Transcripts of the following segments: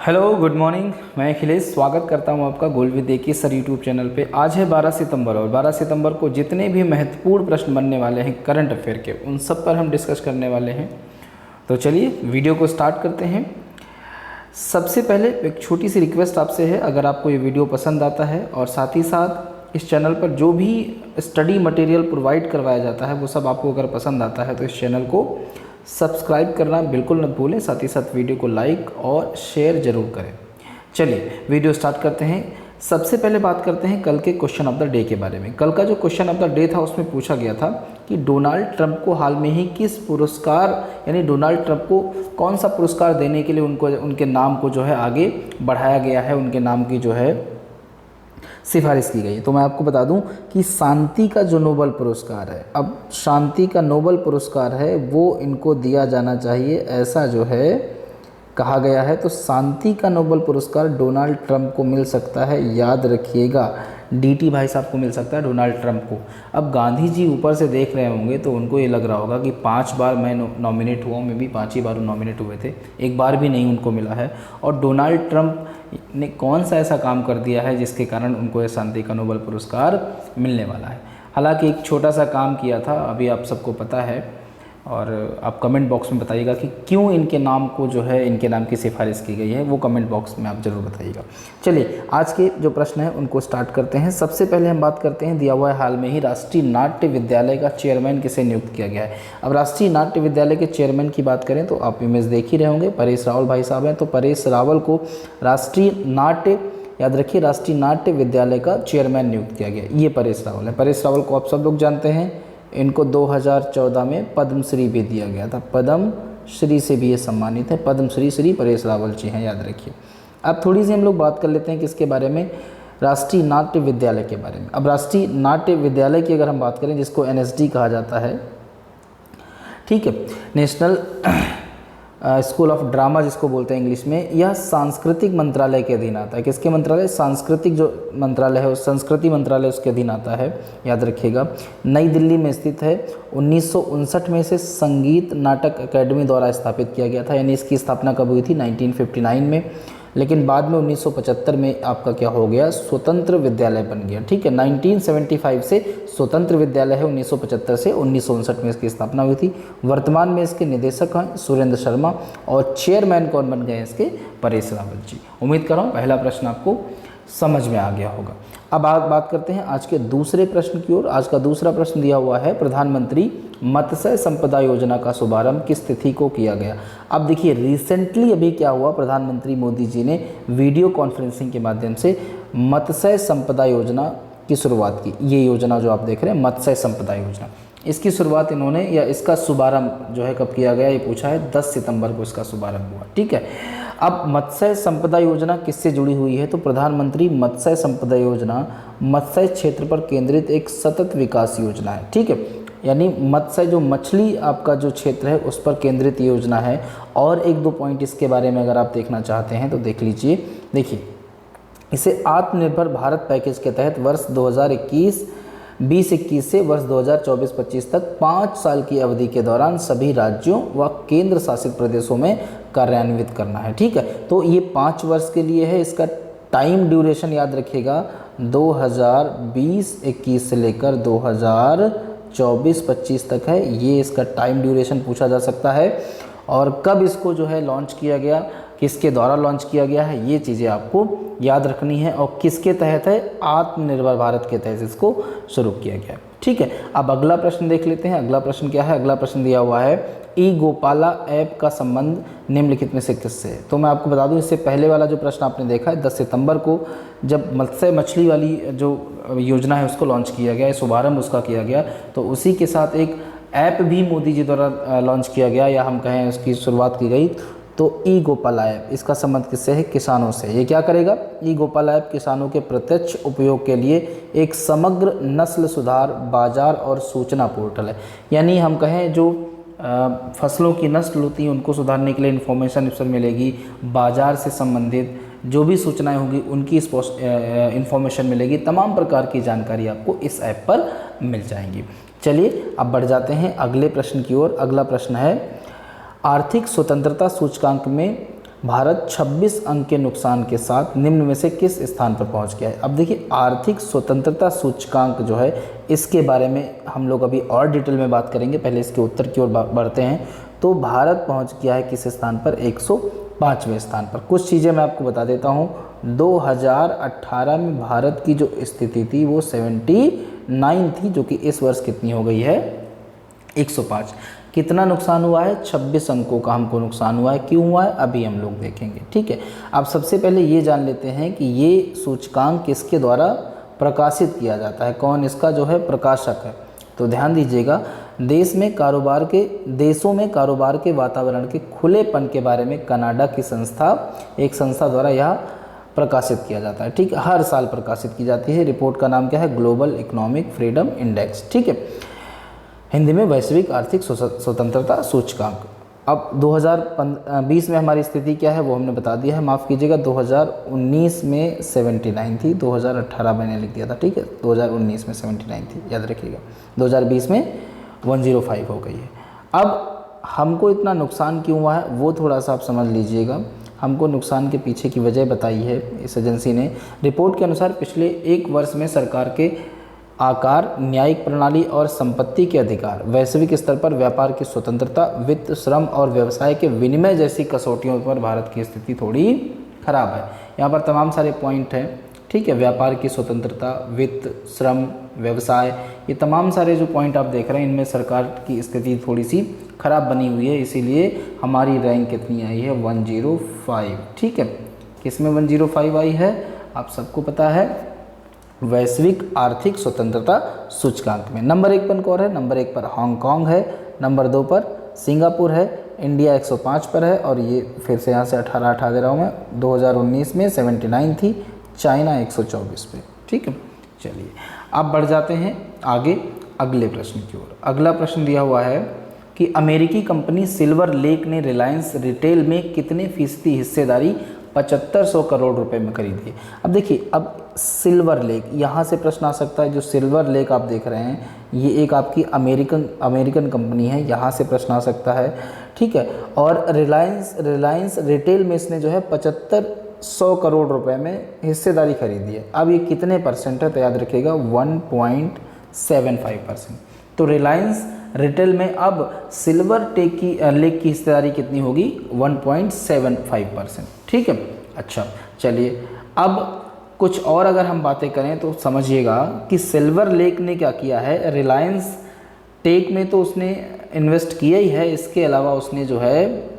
Hello good morning, मैं अखिलेश स्वागत करता हूं आपका गोल्ड विद देखिए सर यूट्यूब चैनल पे। आज है 12 सितंबर और 12 सितंबर को जितने भी महत्वपूर्ण प्रश्न बनने वाले हैं करंट अफेयर के, उन सब पर हम डिस्कस करने वाले हैं। तो चलिए वीडियो को स्टार्ट करते हैं। सबसे पहले एक छोटी सी रिक्वेस्ट आपसे है, अगर आपको ये वीडियो पसंद आता है और साथ ही साथ इस चैनल पर जो भी स्टडी मटेरियल प्रोवाइड करवाया जाता है वो सब आपको अगर पसंद आता है तो इस चैनल को सब्सक्राइब करना बिल्कुल न भूलें, साथ ही साथ वीडियो को लाइक और शेयर ज़रूर करें। चलिए वीडियो स्टार्ट करते हैं। सबसे पहले बात करते हैं कल के क्वेश्चन ऑफ द डे के बारे में। कल का जो क्वेश्चन ऑफ द डे था उसमें पूछा गया था कि डोनाल्ड ट्रंप को हाल में ही किस पुरस्कार, यानी डोनाल्ड ट्रंप को कौन सा पुरस्कार देने के लिए उनके नाम को जो है आगे बढ़ाया गया है, उनके नाम की जो है सिफारिश की गई है। तो मैं आपको बता दूं कि शांति का जो नोबेल पुरस्कार है, अब शांति का नोबेल पुरस्कार है वो इनको दिया जाना चाहिए, ऐसा जो है कहा गया है। तो शांति का नोबेल पुरस्कार डोनाल्ड ट्रंप को मिल सकता है, याद रखिएगा। डीटी भाई साहब को मिल सकता है डोनाल्ड ट्रंप को। अब गांधी जी ऊपर से देख रहे होंगे तो उनको ये लग रहा होगा कि 5 बार मैं नॉमिनेट हुआ हूँ, मैं भी 5 ही बार नॉमिनेट हुए थे, एक बार भी नहीं उनको मिला है। और डोनाल्ड ट्रंप ने कौन सा ऐसा काम कर दिया है जिसके कारण उनको ये शांति का नोबेल पुरस्कार मिलने वाला है। हालांकि एक छोटा सा काम किया था, अभी आप सबको पता है, और आप कमेंट बॉक्स में बताइएगा कि क्यों इनके नाम को जो है इनके नाम की सिफारिश की गई है, वो कमेंट बॉक्स में आप ज़रूर बताइएगा। चलिए आज के जो प्रश्न हैं उनको स्टार्ट करते हैं। सबसे पहले हम बात करते हैं, दिया हुआ है हाल में ही राष्ट्रीय नाट्य विद्यालय का चेयरमैन किसे नियुक्त किया गया है। अब राष्ट्रीय नाट्य विद्यालय के चेयरमैन की बात करें तो आप इमेज देख ही रहे होंगे, परेश रावल भाई साहब हैं। तो परेश रावल को राष्ट्रीय नाट्य, याद रखिए, राष्ट्रीय नाट्य विद्यालय का चेयरमैन नियुक्त किया गया। ये परेश रावल है। परेश रावल को आप सब लोग जानते हैं, इनको 2014 में पद्मश्री भी दिया गया था, पद्मश्री से भी ये सम्मानित है। पद्मश्री श्री परेश रावल जी हैं, याद रखिए। अब थोड़ी सी हम लोग बात कर लेते हैं किसके बारे में, राष्ट्रीय नाट्य विद्यालय के बारे में। अब राष्ट्रीय नाट्य विद्यालय की अगर हम बात करें, जिसको एनएसडी कहा जाता है, ठीक है, नेशनल स्कूल ऑफ ड्रामा जिसको बोलते हैं इंग्लिश में, यह सांस्कृतिक मंत्रालय के अधीन आता है। किसके मंत्रालय? सांस्कृतिक जो मंत्रालय है, संस्कृति मंत्रालय उसके अधीन आता है, याद रखिएगा। नई दिल्ली में स्थित है। 1959 में इसे संगीत नाटक अकेडमी द्वारा स्थापित किया गया था, यानी इसकी स्थापना कब हुई थी? 1959 में। लेकिन बाद में 1975 में आपका क्या हो गया? स्वतंत्र विद्यालय बन गया, ठीक है। 1975 से स्वतंत्र विद्यालय है, 1975 से 1959 में इसकी स्थापना हुई थी। वर्तमान में इसके निदेशक हैं सुरेंद्र शर्मा और चेयरमैन कौन बन गए हैं इसके? परेश रावल जी। उम्मीद कर रहा हूँ पहला प्रश्न आपको समझ में आ गया होगा। अब आप बात करते हैं आज के दूसरे प्रश्न की ओर। आज का दूसरा प्रश्न दिया हुआ है, प्रधानमंत्री मत्स्य संपदा योजना का शुभारंभ किस तिथि को किया गया? अब देखिए रिसेंटली अभी क्या हुआ, प्रधानमंत्री मोदी जी ने वीडियो कॉन्फ्रेंसिंग के माध्यम से मत्स्य संपदा योजना की शुरुआत की। ये योजना जो आप देख रहे हैं, मत्स्य संपदा योजना, इसकी शुरुआत इन्होंने, या इसका शुभारंभ जो है कब किया गया, ये पूछा है। 10 सितंबर को इसका शुभारंभ हुआ, ठीक है। अब मत्स्य संपदा योजना किससे जुड़ी हुई है? तो प्रधानमंत्री मत्स्य संपदा योजना मत्स्य क्षेत्र पर केंद्रित एक सतत विकास योजना है, ठीक है। यानी मत्स्य जो मछली आपका जो क्षेत्र है उस पर केंद्रित योजना है। और एक दो पॉइंट इसके बारे में अगर आप देखना चाहते हैं तो देख लीजिए। देखिए, इसे आत्मनिर्भर भारत पैकेज के तहत वर्ष 2021 से वर्ष 2024-25 तक 5 साल की अवधि के दौरान सभी राज्यों व केंद्र शासित प्रदेशों में कार्यान्वित करना है, ठीक है। तो ये 5 वर्ष के लिए है। इसका टाइम ड्यूरेशन याद रखिएगा, 2020-21 से लेकर 2024-25 तक है। ये इसका टाइम ड्यूरेशन पूछा जा सकता है। और कब इसको जो है लॉन्च किया गया, किसके द्वारा लॉन्च किया गया है, ये चीज़ें आपको याद रखनी है। और किसके तहत है? आत्मनिर्भर भारत के तहत इसको शुरू किया गया है, ठीक है। अब अगला प्रश्न देख लेते हैं। अगला प्रश्न क्या है? अगला प्रश्न दिया हुआ है, ई गोपाला ऐप का संबंध निम्नलिखित में से किससे है? तो मैं आपको बता दूं, इससे पहले वाला जो प्रश्न आपने देखा है, 10 सितंबर को जब मछली वाली जो योजना है उसको लॉन्च किया गया, शुभारंभ उसका किया गया, तो उसी के साथ एक ऐप भी मोदी जी द्वारा लॉन्च किया गया, या हम कहें उसकी शुरुआत की गई। तो ई गोपाला ऐप, इसका संबंध किससे है? किसानों से। ये क्या करेगा? ई गोपाला ऐप किसानों के प्रत्यक्ष उपयोग के लिए एक समग्र नस्ल सुधार, बाजार और सूचना पोर्टल है। यानी हम कहें जो फसलों की नस्ल होती हैं उनको सुधारने के लिए इन्फॉर्मेशन इसमें मिलेगी, बाजार से संबंधित जो भी सूचनाएं होंगी उनकी इन्फॉर्मेशन मिलेगी, तमाम प्रकार की जानकारी आपको इस ऐप पर मिल जाएंगी। चलिए अब बढ़ जाते हैं अगले प्रश्न की ओर। अगला प्रश्न है, आर्थिक स्वतंत्रता सूचकांक में भारत 26 अंक के नुकसान के साथ निम्न में से किस स्थान पर पहुंच गया है। अब देखिए आर्थिक स्वतंत्रता सूचकांक जो है इसके बारे में हम लोग अभी और डिटेल में बात करेंगे, पहले इसके उत्तर की ओर बढ़ते हैं। तो भारत पहुंच गया है किस स्थान पर, 105वें स्थान पर। कुछ चीज़ें मैं आपको बता देता हूं, 2018 में भारत की जो स्थिति थी वो 79 थी, जो कि इस वर्ष कितनी हो गई है, 105। कितना नुकसान हुआ है, 26 अंकों का हमको नुकसान हुआ है। क्यों हुआ है अभी हम लोग देखेंगे, ठीक है। अब सबसे पहले ये जान लेते हैं कि ये सूचकांक किसके द्वारा प्रकाशित किया जाता है, कौन इसका जो है प्रकाशक है। तो ध्यान दीजिएगा, देशों में कारोबार के वातावरण के खुलेपन के बारे में कनाडा की एक संस्था द्वारा यह प्रकाशित किया जाता है, ठीक है। हर साल प्रकाशित की जाती है। रिपोर्ट का नाम क्या है, ग्लोबल इकोनॉमिक फ्रीडम इंडेक्स, ठीक है, हिंदी में वैश्विक आर्थिक स्वतंत्रता सूचकांक। अब 2020 में हमारी स्थिति क्या है वो हमने बता दिया है, माफ़ कीजिएगा। 2019 में 79 थी, 2018 मैंने लिख दिया था, ठीक है। 2019 में 79 थी, याद रखिएगा। 2020 में 105 हो गई है। अब हमको इतना नुकसान क्यों हुआ है वो थोड़ा सा आप समझ लीजिएगा। हमको नुकसान के पीछे की वजह बताई है इस एजेंसी ने। रिपोर्ट के अनुसार पिछले एक वर्ष में सरकार के आकार, न्यायिक प्रणाली और संपत्ति के अधिकार, वैश्विक स्तर पर व्यापार की स्वतंत्रता, वित्त, श्रम और व्यवसाय के विनिमय जैसी कसौटियों पर भारत की स्थिति थोड़ी खराब है। यहाँ पर तमाम सारे पॉइंट हैं, ठीक है। व्यापार की स्वतंत्रता, वित्त, श्रम, व्यवसाय, ये तमाम सारे जो पॉइंट आप देख रहे हैं इनमें सरकार की स्थिति थोड़ी सी खराब बनी हुई है, इसीलिए हमारी रैंक कितनी आई है, 105, ठीक है। किसमें 105 आई है आप सबको पता है, वैश्विक आर्थिक स्वतंत्रता सूचकांक में। नंबर 1 पर कौन है, नंबर 1 पर हांगकांग है, नंबर 2 पर सिंगापुर है, इंडिया 105 पर है, और ये फिर से यहाँ से 18 हटा दे रहा हूँ मैं, 2019 में 79 थी, चाइना 124 पे, ठीक है। चलिए अब बढ़ जाते हैं आगे अगले प्रश्न की ओर। अगला प्रश्न दिया हुआ है कि अमेरिकी कंपनी सिल्वर लेक ने रिलायंस रिटेल में कितने फीसदी हिस्सेदारी 7500 करोड़ रुपए में खरीदी है। अब देखिए, अब सिल्वर लेक, यहाँ से प्रश्न आ सकता है। जो सिल्वर लेक आप देख रहे हैं ये एक आपकी अमेरिकन कंपनी है, यहाँ से प्रश्न आ सकता है, ठीक है। और रिलायंस रिटेल में इसने जो है 7500 करोड़ रुपए में हिस्सेदारी खरीदी है। अब ये कितने परसेंट है तो याद रखिएगा 1.75%। तो रिलायंस रिटेल में अब सिल्वर लेक की हिस्सेदारी कितनी होगी, 1.75%, ठीक है। अच्छा चलिए अब कुछ और अगर हम बातें करें तो समझिएगा कि सिल्वर लेक ने क्या किया है, रिलायंस टेक में तो उसने इन्वेस्ट किया ही है, इसके अलावा उसने जो है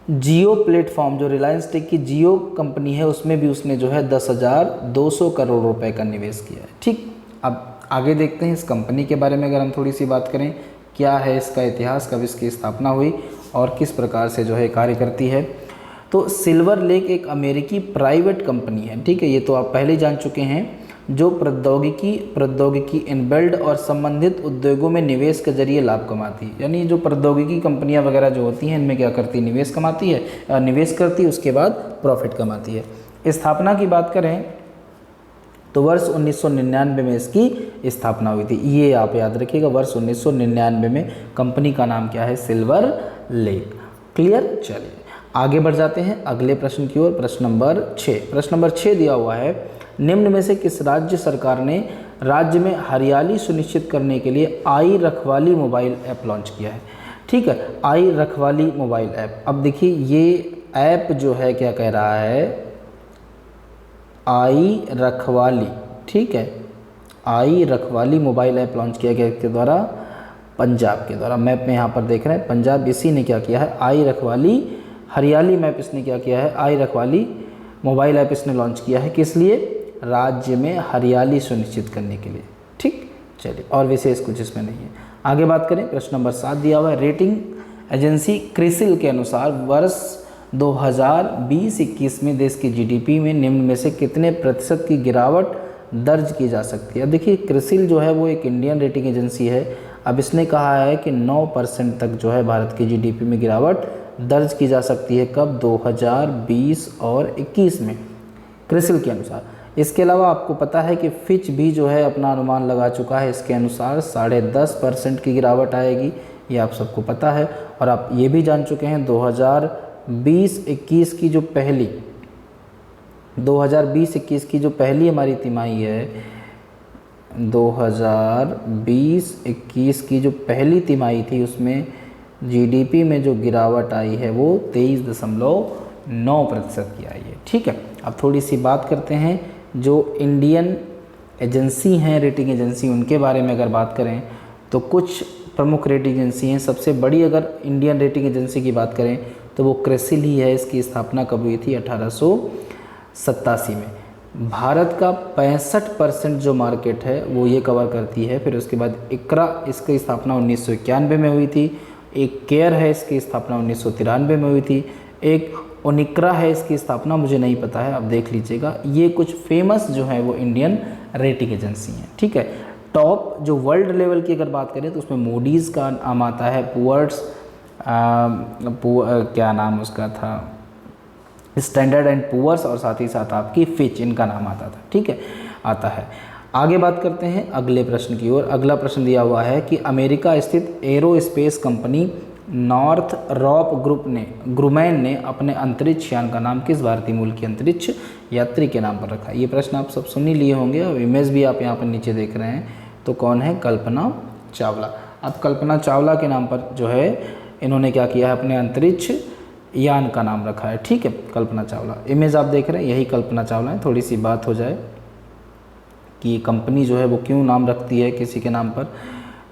जियो प्लेटफॉर्म, जो रिलायंस टेक की जियो कंपनी है उसमें भी उसने जो है 10,200 करोड़ रुपए का निवेश किया है, ठीक। अब आगे देखते हैं इस कंपनी के बारे में। अगर हम थोड़ी सी बात करें, क्या है इसका इतिहास, कब इसकी स्थापना हुई और किस प्रकार से जो है कार्य करती है। तो सिल्वर लेक एक अमेरिकी प्राइवेट कंपनी है, ठीक है, ये तो आप पहले जान चुके हैं, जो प्रौद्योगिकी इनबिल्ड और संबंधित उद्योगों में निवेश के जरिए लाभ कमाती है। यानी जो प्रौद्योगिकी कंपनियां वगैरह जो होती हैं इनमें क्या करती है, निवेश करती है, उसके बाद प्रॉफिट कमाती है। स्थापना की बात करें तो वर्ष 1999 में इसकी स्थापना हुई थी, ये आप याद रखिएगा, वर्ष 1999 में। कंपनी का नाम क्या है, सिल्वर लेक, क्लियर। चलिए आगे बढ़ जाते हैं अगले प्रश्न की ओर। प्रश्न नंबर 6 दिया हुआ है, निम्न में से किस राज्य सरकार ने राज्य में हरियाली सुनिश्चित करने के लिए आई रखवाली मोबाइल ऐप लॉन्च किया है, ठीक है। आई रखवाली मोबाइल ऐप, अब देखिए ये ऐप जो है क्या कह रहा है, आई रखवाली, ठीक है, आई रखवाली मोबाइल ऐप लॉन्च किया गया इसके द्वारा, पंजाब के द्वारा। मैप में यहाँ पर देख रहे हैं पंजाब, इसी ने क्या किया है, आई रखवाली हरियाली मैप इसने क्या किया है, आई रखवाली मोबाइल ऐप इसने लॉन्च किया है, किस लिए, राज्य में हरियाली सुनिश्चित करने के लिए, ठीक। चलिए और विशेष कुछ इसमें नहीं है। आगे बात करें, प्रश्न नंबर 7 दिया हुआ है, रेटिंग एजेंसी क्रिसिल के अनुसार वर्ष 2020-21 में देश की जीडीपी में निम्न में से कितने प्रतिशत की गिरावट दर्ज की जा सकती है। अब देखिए क्रिसिल जो है वो एक इंडियन रेटिंग एजेंसी है। अब इसने कहा है कि 9% तक जो है भारत की जीडीपी में गिरावट दर्ज की जा सकती है, कब, 2020 और 21 में, क्रिसिल के अनुसार। इसके अलावा आपको पता है कि फिच भी जो है अपना अनुमान लगा चुका है, इसके अनुसार 10.5% की गिरावट आएगी, ये आप सबको पता है। और आप ये भी जान चुके हैं 2000 2020-21 की जो पहली 2020-21 की जो पहली हमारी तिमाही है, 2020-21 की जो पहली तिमाही थी उसमें जीडीपी में जो गिरावट आई है वो 23.9% की आई है। ठीक है, अब थोड़ी सी बात करते हैं जो इंडियन एजेंसी हैं, रेटिंग एजेंसी, उनके बारे में अगर बात करें तो कुछ प्रमुख रेटिंग एजेंसी हैं। सबसे बड़ी अगर इंडियन रेटिंग एजेंसी की बात करें तो वो क्रिसिल ही है। इसकी स्थापना कब हुई थी? 1887 में। भारत का 65% जो मार्केट है वो ये कवर करती है। फिर उसके बाद इकरा, इसकी स्थापना 1991 में हुई थी। एक केयर है, इसकी स्थापना 1993 में हुई थी। एक ओनिक्रा है, इसकी स्थापना मुझे नहीं पता है, आप देख लीजिएगा। ये कुछ फेमस जो है वो इंडियन रेटिंग एजेंसी हैं। ठीक है, टॉप जो वर्ल्ड लेवल की अगर बात करें तो उसमें मूडीज़ का नाम आता है, पुअर्स क्या नाम उसका था, स्टैंडर्ड एंड पुअर्स, और साथ ही साथ आपकी फिच, इनका नाम आता था। ठीक है, आता है। आगे बात करते हैं अगले प्रश्न की ओर। अगला प्रश्न दिया हुआ है कि अमेरिका स्थित एरोस्पेस कंपनी नॉर्थरॉप ग्रुमैन ने अपने अंतरिक्ष यान का नाम किस भारतीय मूल की अंतरिक्ष यात्री के नाम पर रखा? ये प्रश्न आप सब सुन ही लिए होंगे और इमेज भी आप यहाँ पर नीचे देख रहे हैं। तो कौन है? कल्पना चावला। अब कल्पना चावला के नाम पर जो है इन्होंने क्या किया है, अपने अंतरिक्ष यान का नाम रखा है। ठीक है, कल्पना चावला। इमेज आप देख रहे हैं, यही कल्पना चावला है। थोड़ी सी बात हो जाए कि ये कंपनी जो है वो क्यों नाम रखती है किसी के नाम पर,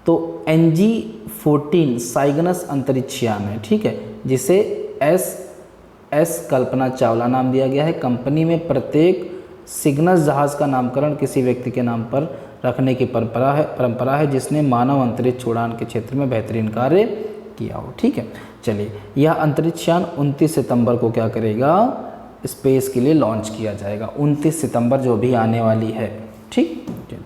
तो NG-14 साइगनस अंतरिक्ष यान है। ठीक है, जिसे SS कल्पना चावला नाम दिया गया है। कंपनी में प्रत्येक सिग्नस जहाज़ का नामकरण किसी व्यक्ति के नाम पर रखने की परंपरा है जिसने मानव अंतरिक्ष उड़ान के क्षेत्र में बेहतरीन कार्य किया हो। ठीक है, चलिए, यह अंतरिक्ष यान 29 सितंबर को क्या करेगा? स्पेस के लिए लॉन्च किया जाएगा। 29 सितंबर जो भी आने वाली है। ठीक, चलिए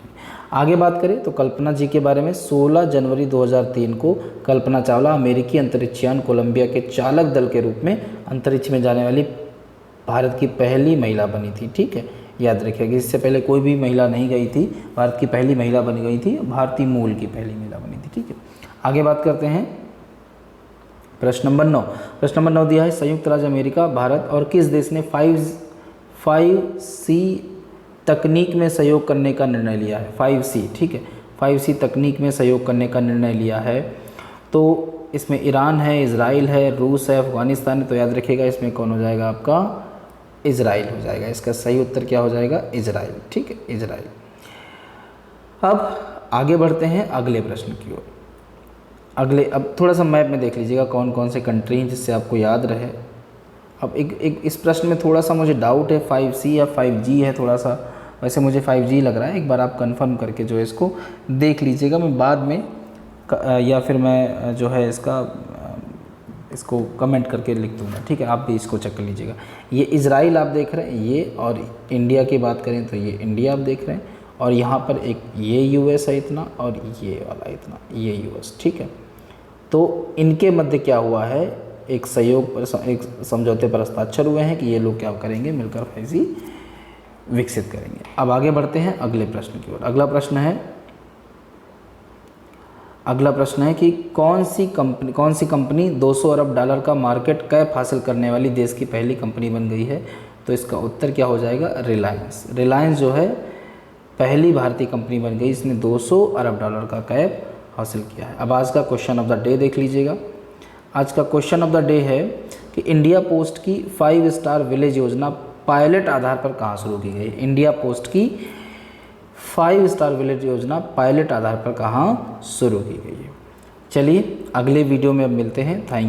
आगे बात करें तो कल्पना जी के बारे में। 16 जनवरी 2003 को कल्पना चावला अमेरिकी अंतरिक्ष यान कोलंबिया के चालक दल के रूप में अंतरिक्ष में जाने वाली भारत की पहली महिला बनी थी। ठीक है, याद रखिएगा, इससे पहले कोई भी महिला नहीं गई थी, भारत की पहली महिला बनी गई थी, भारतीय मूल की पहली महिला बनी थी। ठीक है, आगे बात करते हैं प्रश्न नंबर 9। प्रश्न नंबर 9 दिया है, संयुक्त राज्य अमेरिका, भारत और किस देश ने 5C तकनीक में सहयोग करने का निर्णय लिया है? 5C, ठीक है, 5C तकनीक में सहयोग करने का निर्णय लिया है। तो इसमें ईरान है, इजराइल है, रूस है, अफगानिस्तान है। तो याद रखिएगा इसमें कौन हो जाएगा? आपका इजराइल हो जाएगा। इसका सही उत्तर क्या हो जाएगा? इजराइल। ठीक है, इजराइल। अब आगे बढ़ते हैं अगले प्रश्न की ओर। अब थोड़ा सा मैप में देख लीजिएगा कौन कौन से कंट्री हैं जिससे आपको याद रहे। अब एक इस प्रश्न में थोड़ा सा मुझे डाउट है, 5C या 5G है, थोड़ा सा वैसे मुझे 5G लग रहा है। एक बार आप कंफर्म करके जो है इसको देख लीजिएगा। मैं बाद में या फिर मैं जो है इसको कमेंट करके लिख दूँगा। ठीक है, आप भी इसको चेक कर लीजिएगा। ये इजराइल आप देख रहे हैं, ये, और इंडिया की बात करें तो ये इंडिया आप देख रहे हैं, और यहाँ पर एक ये US है इतना, और ये वाला इतना, ये US। ठीक है, तो इनके मध्य क्या हुआ है? एक सहयोग पर, एक समझौते पर हस्ताक्षर हुए हैं कि ये लोग क्या करेंगे, मिलकर 5G विकसित करेंगे। अब आगे बढ़ते हैं अगले प्रश्न की ओर। अगला प्रश्न है कि कौन सी कंपनी 200 अरब डॉलर का मार्केट कैप हासिल करने वाली देश की पहली कंपनी बन गई है? तो इसका उत्तर क्या हो जाएगा? रिलायंस जो है पहली भारतीय कंपनी बन गई, इसने 200 अरब डॉलर का कैप हासिल किया है। अब आज का क्वेश्चन ऑफ द डे देख लीजिएगा। आज का क्वेश्चन ऑफ द डे है कि इंडिया पोस्ट की 5 स्टार विलेज योजना पायलट आधार पर कहाँ शुरू की गई? इंडिया पोस्ट की 5 स्टार विलेज योजना पायलट आधार पर कहाँ शुरू की गई है? चलिए अगले वीडियो में अब मिलते हैं। Thank you.